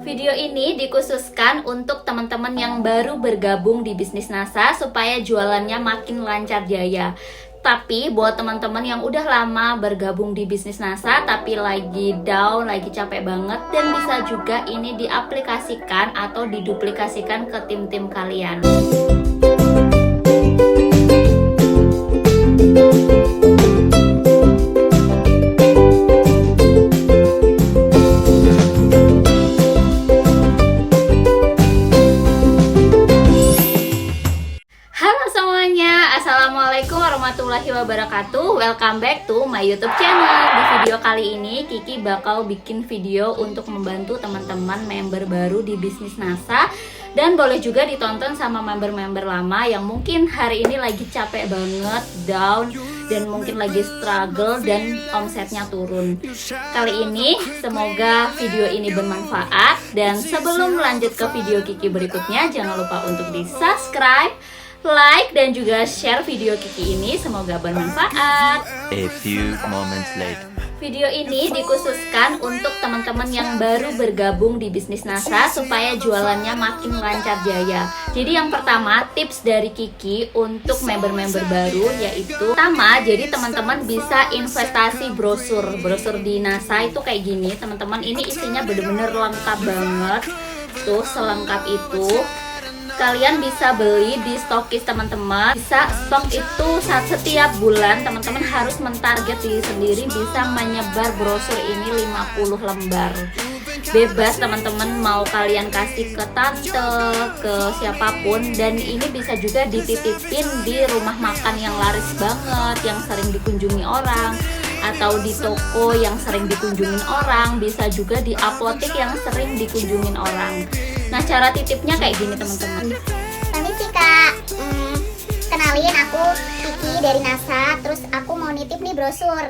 Video ini dikhususkan untuk teman-teman yang baru bergabung di bisnis NASA supaya jualannya makin lancar jaya. Tapi buat teman-teman yang udah lama bergabung di bisnis NASA tapi lagi down, lagi capek banget, dan bisa juga ini diaplikasikan atau diduplikasikan ke tim-tim kalian. Assalamualaikum warahmatullahi wabarakatuh. Welcome back to my YouTube channel. Di video kali ini Kiki bakal bikin video untuk membantu teman-teman member baru di bisnis NASA, dan boleh juga ditonton sama member-member lama yang mungkin hari ini lagi capek banget, down, dan mungkin lagi struggle dan omsetnya turun. Kali ini semoga video ini bermanfaat, dan sebelum lanjut ke video Kiki berikutnya, jangan lupa untuk di subscribe, like, dan juga share video Kiki ini, semoga bermanfaat. A few moments later. Video ini dikhususkan untuk teman-teman yang baru bergabung di bisnis NASA supaya jualannya makin lancar jaya. Jadi yang pertama, tips dari Kiki untuk member-member baru yaitu pertama, jadi teman-teman bisa investasi brosur di NASA itu kayak gini, teman-teman. Ini isinya bener-bener lengkap banget, tuh selengkap itu. Kalian bisa beli di stokis teman-teman. Bisa stok itu setiap bulan teman-teman harus mentarget diri sendiri bisa menyebar brosur ini 50 lembar. Bebas teman-teman mau kalian kasih ke tante, ke siapapun, dan ini bisa juga dititipin di rumah makan yang laris banget, yang sering dikunjungi orang, atau di toko yang sering dikunjungin orang, bisa juga di apotek yang sering dikunjungin orang. Nah, cara titipnya kayak gini teman-teman. Permisi kak, kenalin aku Kiki dari NASA. Terus aku mau nitip nih brosur.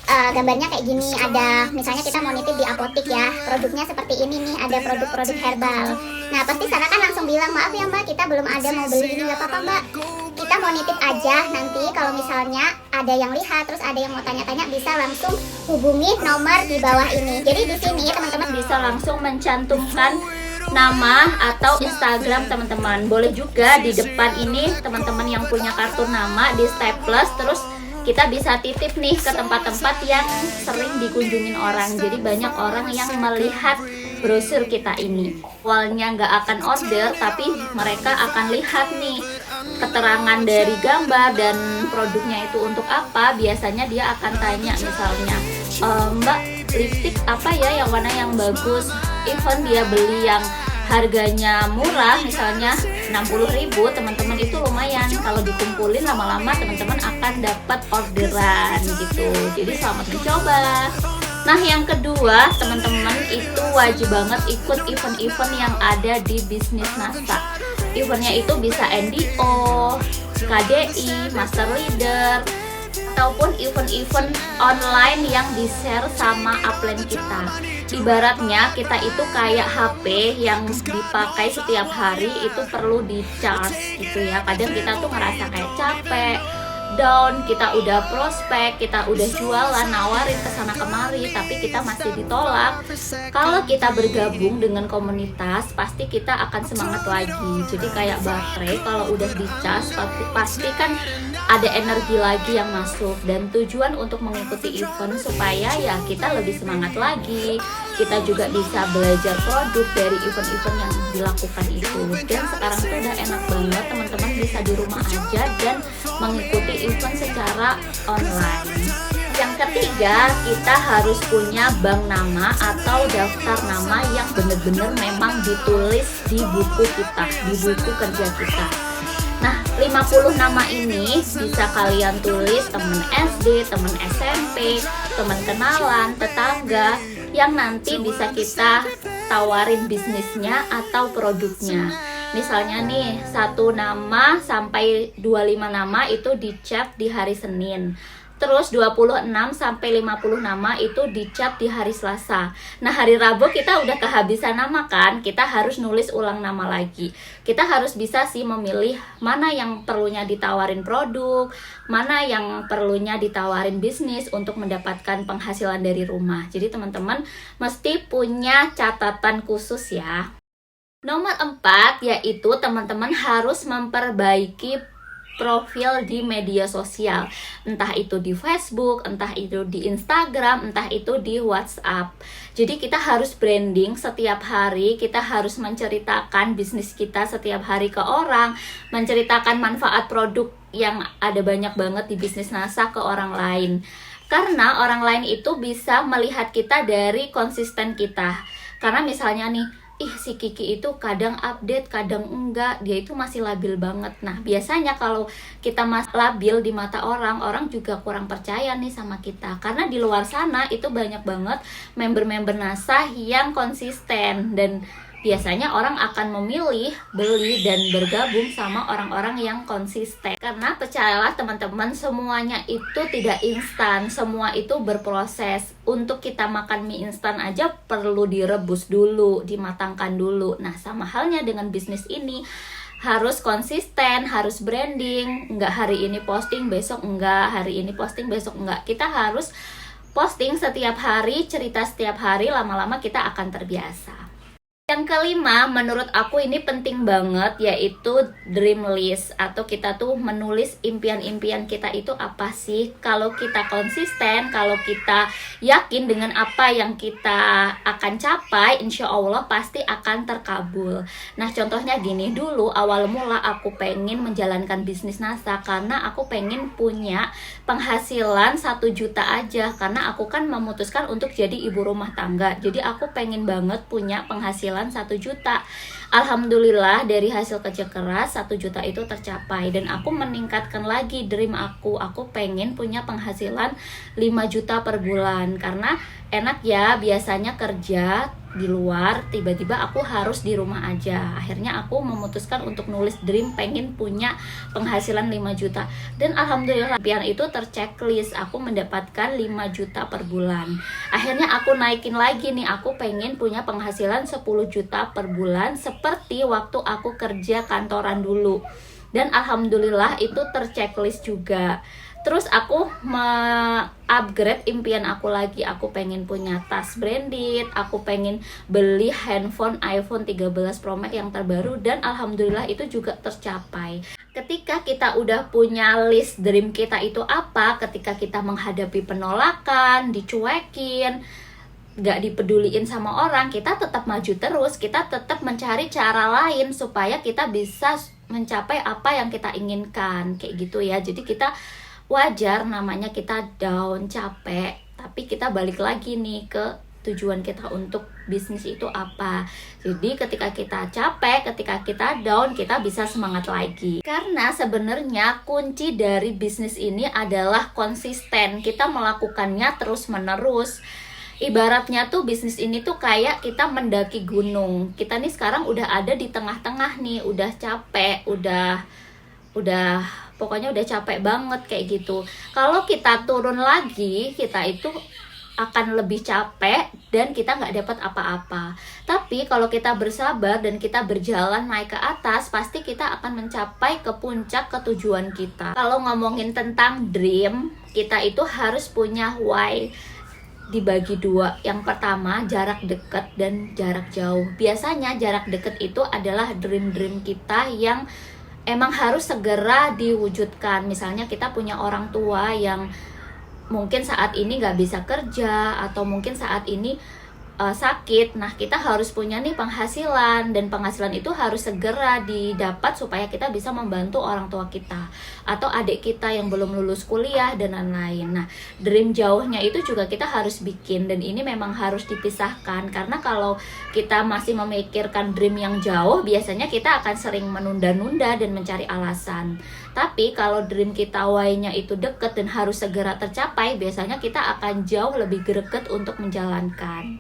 Gambarnya kayak gini, ada misalnya kita mau nitip di apotek ya, produknya seperti ini nih, ada produk-produk herbal. Nah pasti sana kan langsung bilang, maaf ya mbak, kita belum ada mau beli ini. Gak apa-apa mbak, kita mau nitip aja. Nanti kalau misalnya ada yang lihat terus ada yang mau tanya-tanya, bisa langsung hubungi nomor di bawah ini. Jadi di sini teman-teman bisa langsung mencantumkan nama atau Instagram teman-teman. Boleh juga di depan ini teman-teman yang punya kartu nama di staples, terus kita bisa titip nih ke tempat-tempat yang sering dikunjungin orang. Jadi banyak orang yang melihat brosur kita ini. Awalnya nggak akan order, tapi mereka akan lihat nih keterangan dari gambar dan produknya itu untuk apa. Biasanya dia akan tanya misalnya, mbak, lipstick apa ya yang warna yang bagus. Even dia beli yang harganya murah, misalnya 60.000, teman-teman itu lumayan. Kalau dikumpulin lama-lama teman-teman akan dapat orderan gitu. Jadi selamat mencoba. Nah yang kedua teman-teman, itu wajib banget ikut event-event yang ada di bisnis NASA. Eventnya itu bisa NDO, KDI, Master Leader, ataupun event-event online yang di-share sama upline kita. Ibaratnya kita itu kayak HP yang dipakai setiap hari, itu perlu di-charge gitu ya. Kadang kita tuh ngerasa kayak capek, down, kita udah prospek, kita udah jualan, nawarin kesana kemari, tapi kita masih ditolak. Kalau kita bergabung dengan komunitas, pasti kita akan semangat lagi. Jadi kayak baterai, kalau udah dicas, pasti kan ada energi lagi yang masuk. Dan tujuan untuk mengikuti event supaya ya kita lebih semangat lagi. Kita juga bisa belajar produk dari event-event yang dilakukan itu. Dan sekarang tuh udah enak banget, teman-teman bisa di rumah aja dan mengikuti event secara online. Yang ketiga, kita harus punya bank nama atau daftar nama yang benar-benar memang ditulis di buku kita, di buku kerja kita. Nah, 50 nama ini bisa kalian tulis teman SD, teman SMP, teman kenalan, tetangga, yang nanti bisa kita tawarin bisnisnya atau produknya. Misalnya nih, 1 nama sampai 25 nama itu dicap di hari Senin. Terus 26 sampai 50 nama itu dicap di hari Selasa. Nah, hari Rabu kita udah kehabisan nama kan, kita harus nulis ulang nama lagi. Kita harus bisa sih memilih mana yang perlunya ditawarin produk, mana yang perlunya ditawarin bisnis untuk mendapatkan penghasilan dari rumah. Jadi teman-teman mesti punya catatan khusus ya. Nomor 4 yaitu teman-teman harus memperbaiki profil di media sosial, entah itu di Facebook, entah itu di Instagram, entah itu di WhatsApp. Jadi kita harus branding setiap hari, kita harus menceritakan bisnis kita setiap hari ke orang, menceritakan manfaat produk yang ada banyak banget di bisnis NASA ke orang lain. Karena orang lain itu bisa melihat kita dari konsisten kita. Karena misalnya nih, si Kiki itu kadang update, kadang enggak, dia itu masih labil banget. Nah, biasanya kalau kita masih labil di mata orang, orang juga kurang percaya nih sama kita. Karena di luar sana itu banyak banget member-member NASA yang konsisten, dan biasanya orang akan memilih beli dan bergabung sama orang-orang yang konsisten. Karena percayalah teman-teman, semuanya itu tidak instan, semua itu berproses. Untuk kita makan mie instan aja perlu direbus dulu, dimatangkan dulu. Nah, sama halnya dengan bisnis ini, harus konsisten, harus branding. Enggak hari ini posting, besok enggak, hari ini posting, besok enggak. Kita harus posting setiap hari, cerita setiap hari, lama-lama kita akan terbiasa. Yang kelima, menurut aku ini penting banget, yaitu dream list, atau kita tuh menulis impian-impian kita itu apa sih. Kalau kita konsisten, kalau kita yakin dengan apa yang kita akan capai, insya Allah pasti akan terkabul. Nah, contohnya gini, dulu awal mula aku pengen menjalankan bisnis NASA karena aku pengen punya penghasilan 1 juta aja, karena aku kan memutuskan untuk jadi ibu rumah tangga. Jadi aku pengen banget punya penghasilan 1 juta. Alhamdulillah dari hasil kerja keras 1 juta itu tercapai, dan aku meningkatkan lagi dream aku pengen punya penghasilan 5 juta per bulan. Karena enak ya, biasanya kerja di luar, tiba-tiba aku harus di rumah aja. Akhirnya aku memutuskan untuk nulis dream pengen punya penghasilan 5 juta, dan alhamdulillah impian itu terchecklist, aku mendapatkan 5 juta per bulan. Akhirnya aku naikin lagi nih, aku pengen punya penghasilan 10 juta per bulan seperti waktu aku kerja kantoran dulu, dan alhamdulillah itu terchecklist juga. Terus aku upgrade impian aku lagi, aku pengen punya tas branded, aku pengen beli handphone iPhone 13 Pro Max yang terbaru, dan alhamdulillah itu juga tercapai. Ketika kita udah punya list dream kita itu apa, ketika kita menghadapi penolakan, dicuekin, gak dipeduliin sama orang, kita tetap maju terus, kita tetap mencari cara lain supaya kita bisa mencapai apa yang kita inginkan, kayak gitu ya. Jadi kita wajar namanya kita down, capek, tapi kita balik lagi nih ke tujuan kita untuk bisnis itu apa. Jadi ketika kita capek, ketika kita down, kita bisa semangat lagi. Karena sebenarnya kunci dari bisnis ini adalah konsisten. Kita melakukannya terus-menerus. Ibaratnya tuh bisnis ini tuh kayak kita mendaki gunung. Kita nih sekarang udah ada di tengah-tengah nih, udah capek, udah pokoknya udah capek banget kayak gitu. Kalau kita turun lagi, kita itu akan lebih capek dan kita nggak dapat apa-apa. Tapi kalau kita bersabar dan kita berjalan naik ke atas, pasti kita akan mencapai ke puncak ke tujuan kita. Kalau ngomongin tentang dream, kita itu harus punya why dibagi 2. Yang pertama, jarak dekat dan jarak jauh. Biasanya jarak dekat itu adalah dream-dream kita yang emang harus segera diwujudkan. Misalnya kita punya orang tua yang mungkin saat ini nggak bisa kerja, atau mungkin saat ini sakit. Nah, kita harus punya nih penghasilan, dan penghasilan itu harus segera didapat supaya kita bisa membantu orang tua kita atau adik kita yang belum lulus kuliah dan lain-lain. Nah, dream jauhnya itu juga kita harus bikin, dan ini memang harus dipisahkan. Karena kalau kita masih memikirkan dream yang jauh, biasanya kita akan sering menunda-nunda dan mencari alasan. Tapi kalau dream kita why-nya itu deket dan harus segera tercapai, biasanya kita akan jauh lebih greget untuk menjalankan.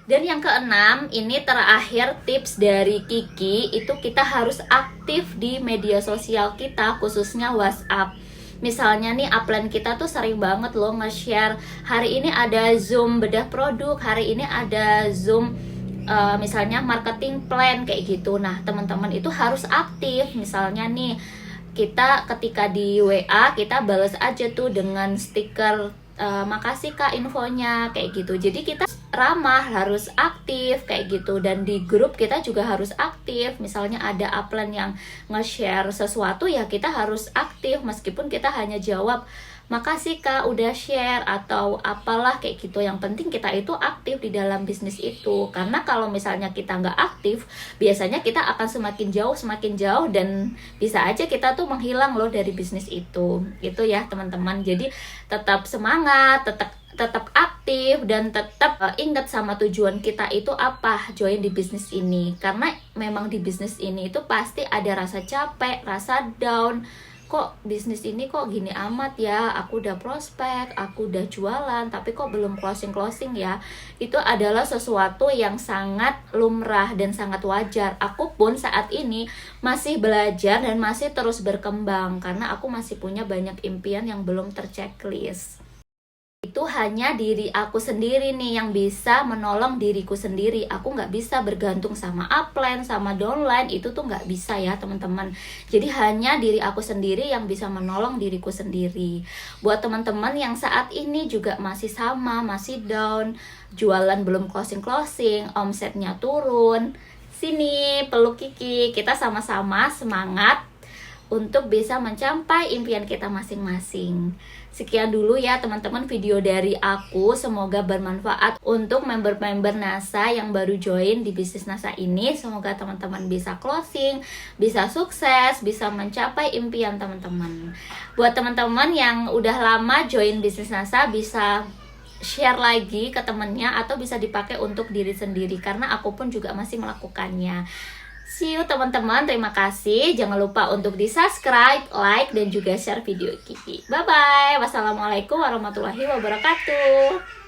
Dan yang keenam, ini terakhir tips dari Kiki, itu kita harus aktif di media sosial kita, khususnya WhatsApp. Misalnya nih upline kita tuh sering banget loh nge-share, hari ini ada Zoom bedah produk, hari ini ada Zoom misalnya marketing plan kayak gitu. Nah teman-teman itu harus aktif. Misalnya nih kita ketika di WA kita balas aja tuh dengan stiker makasih kak infonya kayak gitu. Jadi kita ramah, harus aktif kayak gitu. Dan di grup kita juga harus aktif. Misalnya ada upline yang nge-share sesuatu ya kita harus aktif, meskipun kita hanya jawab makasih kak udah share atau apalah kayak gitu. Yang penting kita itu aktif di dalam bisnis itu. Karena kalau misalnya kita nggak aktif, biasanya kita akan semakin jauh dan bisa aja kita tuh menghilang loh dari bisnis itu. Gitu ya teman-teman. Jadi tetap semangat, tetap aktif, dan tetap ingat sama tujuan kita itu apa join di bisnis ini. Karena memang di bisnis ini itu pasti ada rasa capek, rasa down. Kok bisnis ini kok gini amat ya, aku udah prospek, aku udah jualan, tapi kok belum closing ya. Itu adalah sesuatu yang sangat lumrah dan sangat wajar. Aku pun saat ini masih belajar dan masih terus berkembang, karena aku masih punya banyak impian yang belum terchecklist. Itu hanya diri aku sendiri nih yang bisa menolong diriku sendiri. Aku nggak bisa bergantung sama upline, sama downline, itu tuh nggak bisa ya teman-teman. Jadi hanya diri aku sendiri yang bisa menolong diriku sendiri. Buat teman-teman yang saat ini juga masih sama, masih down, jualan belum closing, omsetnya turun, sini peluk Kiki, kita sama-sama semangat untuk bisa mencapai impian kita masing-masing. Sekian dulu ya teman-teman video dari aku, semoga bermanfaat untuk member-member NASA yang baru join di bisnis NASA ini. Semoga teman-teman bisa closing, bisa sukses, bisa mencapai impian teman-teman. Buat teman-teman yang udah lama join bisnis NASA, bisa share lagi ke temennya atau bisa dipakai untuk diri sendiri, karena aku pun juga masih melakukannya. See you teman-teman, terima kasih. Jangan lupa untuk di subscribe, like, dan juga share video Kiki. Bye-bye. Wassalamualaikum warahmatullahi wabarakatuh.